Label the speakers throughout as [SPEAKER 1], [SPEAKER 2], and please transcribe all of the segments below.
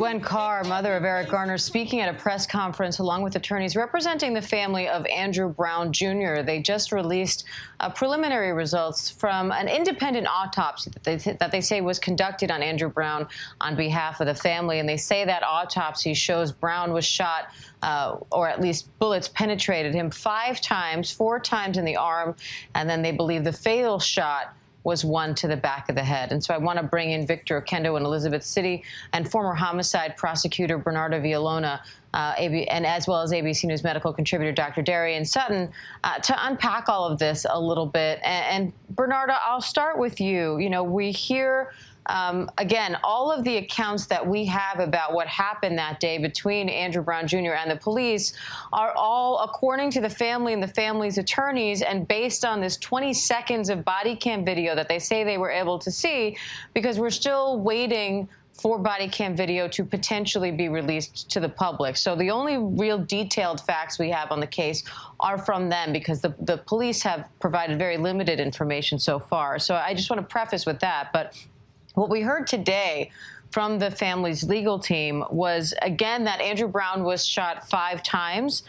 [SPEAKER 1] Gwen Carr, mother of Eric Garner, speaking at a press conference along with attorneys representing the family of Andrew Brown Jr. They just released preliminary results from an independent autopsy that they say was conducted on Andrew Brown on behalf of the family. And they say that autopsy shows Brown was shot, or at least bullets penetrated him 5 times, 4 times in the arm, and then they believe the fatal shot was one to the back of the head. And so I want to bring in Victor Oquendo in Elizabeth City and former homicide prosecutor Bernardo Villalona, and as well as ABC News medical contributor Dr. Darian Sutton, to unpack all of this a little bit. And Bernardo, I'll start with you. You know, we hear again, all of the accounts that we have about what happened that day between Andrew Brown Jr. and the police are all according to the family and the family's attorneys, and based on this 20 seconds of body cam video that they say they were able to see, because we're still waiting for body cam video to potentially be released to the public. So the only real detailed facts we have on the case are from them, because the police have provided very limited information so far. So I just want to preface with that. But what we heard today from the family's legal team was, again, that Andrew Brown was shot 5 times.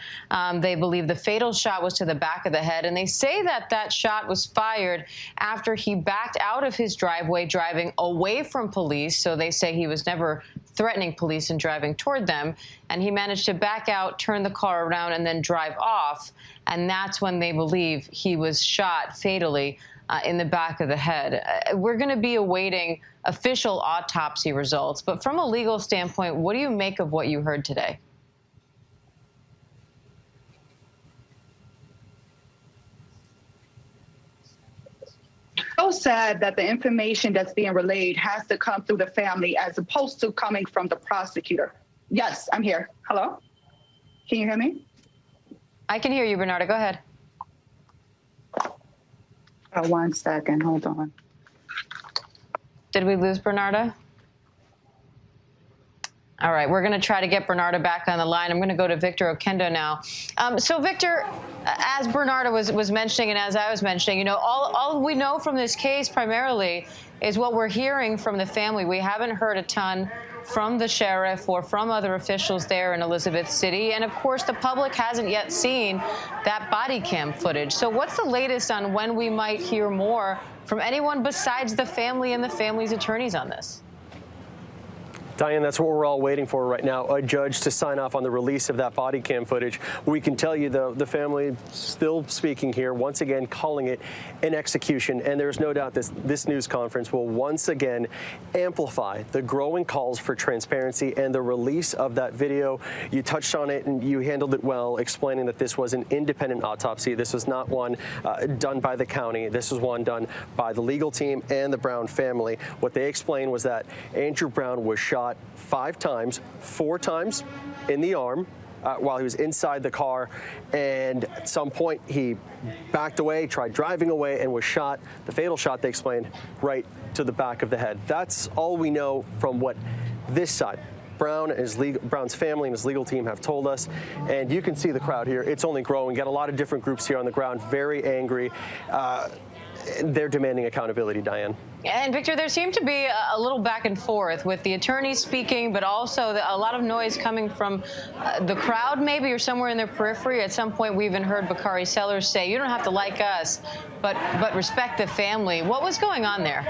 [SPEAKER 1] They believe the fatal shot was to the back of the head, and they say that that shot was fired after he backed out of his driveway driving away from police. So they say he was never threatening police and driving toward them, and he managed to back out, turn the car around, and then drive off. And that's when they believe he was shot fatally in the back of the head. We're going to be awaiting official autopsy results, but from a legal standpoint, what do you make of what you heard today?
[SPEAKER 2] So sad that the information that's being relayed has to come through the family as opposed to coming from the prosecutor. Yes, I'm here. Hello? Can you hear me?
[SPEAKER 1] I can hear you, Bernardo. Go ahead.
[SPEAKER 2] 1 second. Hold on.
[SPEAKER 1] Did we lose Bernardo? All right, we're going to try to get Bernardo back on the line. I'm going to go to Victor Oquendo now. So, Victor, as Bernardo was mentioning and as I was mentioning, you know, all we know from this case primarily is what we're hearing from the family. We haven't heard a ton from the sheriff or from other officials there in Elizabeth City. And, of course, the public hasn't yet seen that body cam footage. So what's the latest on when we might hear more from anyone besides the family and the family's attorneys on this?
[SPEAKER 3] Diane, that's what we're all waiting for right now, a judge to sign off on the release of that body cam footage. We can tell you, though, the family still speaking here, once again calling it an execution. And there's no doubt this news conference will once again amplify the growing calls for transparency and the release of that video. You touched on it and you handled it well, explaining that this was an independent autopsy. This was not one done by the county. This was one done by the legal team and the Brown family. What they explained was that Andrew Brown was shot 5 times, 4 times in the arm while he was inside the car, and at some point he backed away, tried driving away, and was shot. The fatal shot, they explained, right to the back of the head. That's all we know from what this side, Brown's family and his legal team, have told us. And you can see the crowd here. It's only growing. Got a lot of different groups here on the ground, very angry. They're demanding accountability, Diane.
[SPEAKER 1] And Victor, there seemed to be a little back and forth with the attorneys speaking, but also a lot of noise coming from the crowd, maybe, or somewhere in their periphery. At some point, we even heard Bakari Sellers say, "You don't have to like us, but respect the family." What was going on there?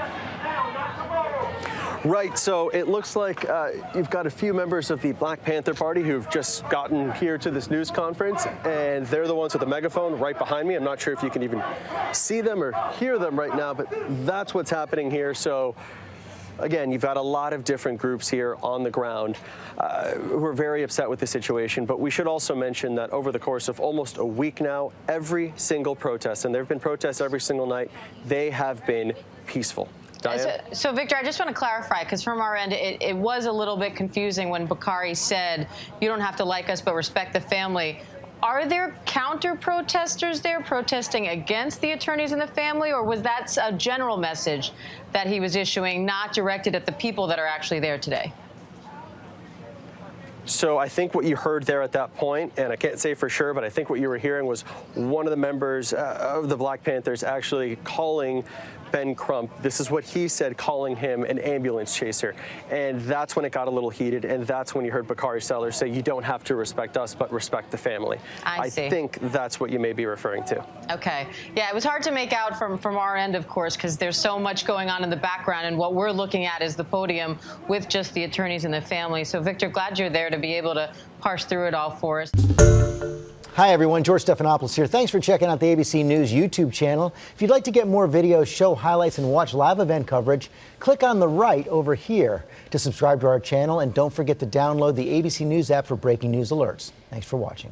[SPEAKER 3] Right, so it looks like you've got a few members of the Black Panther Party who've just gotten here to this news conference, and they're the ones with the megaphone right behind me. I'm not sure if you can even see them or hear them right now, but that's what's happening here. So, again, you've got a lot of different groups here on the ground who are very upset with the situation. But we should also mention that over the course of almost a week now, every single protest, and there have been protests every single night, they have been peaceful.
[SPEAKER 1] So, Victor, I just want to clarify, because from our end, it was a little bit confusing when Bakari said, "You don't have to like us, but respect the family." Are there counter-protesters there protesting against the attorneys and the family, or was that a general message that he was issuing, not directed at the people that are actually there today?
[SPEAKER 3] So I think what you heard there at that point, and I can't say for sure, but I think what you were hearing was one of the members of the Black Panthers actually calling Ben Crump. This is what he said, calling him an ambulance chaser. And that's when it got a little heated, and that's when you heard Bakari Sellers say, you don't have to respect us, but respect the family.
[SPEAKER 1] I see.
[SPEAKER 3] I think that's what you may be referring to.
[SPEAKER 1] Okay. Yeah, it was hard to make out from our end, of course, because there's so much going on in the background, and what we're looking at is the podium with just the attorneys and the family. So, Victor, glad you're there to be able to parse through it all for us.
[SPEAKER 4] Hi, everyone. George Stephanopoulos here. Thanks for checking out the ABC News YouTube channel. If you'd like to get more videos, show highlights, and watch live event coverage, click on the right over here to subscribe to our channel. And don't forget to download the ABC News app for breaking news alerts. Thanks for watching.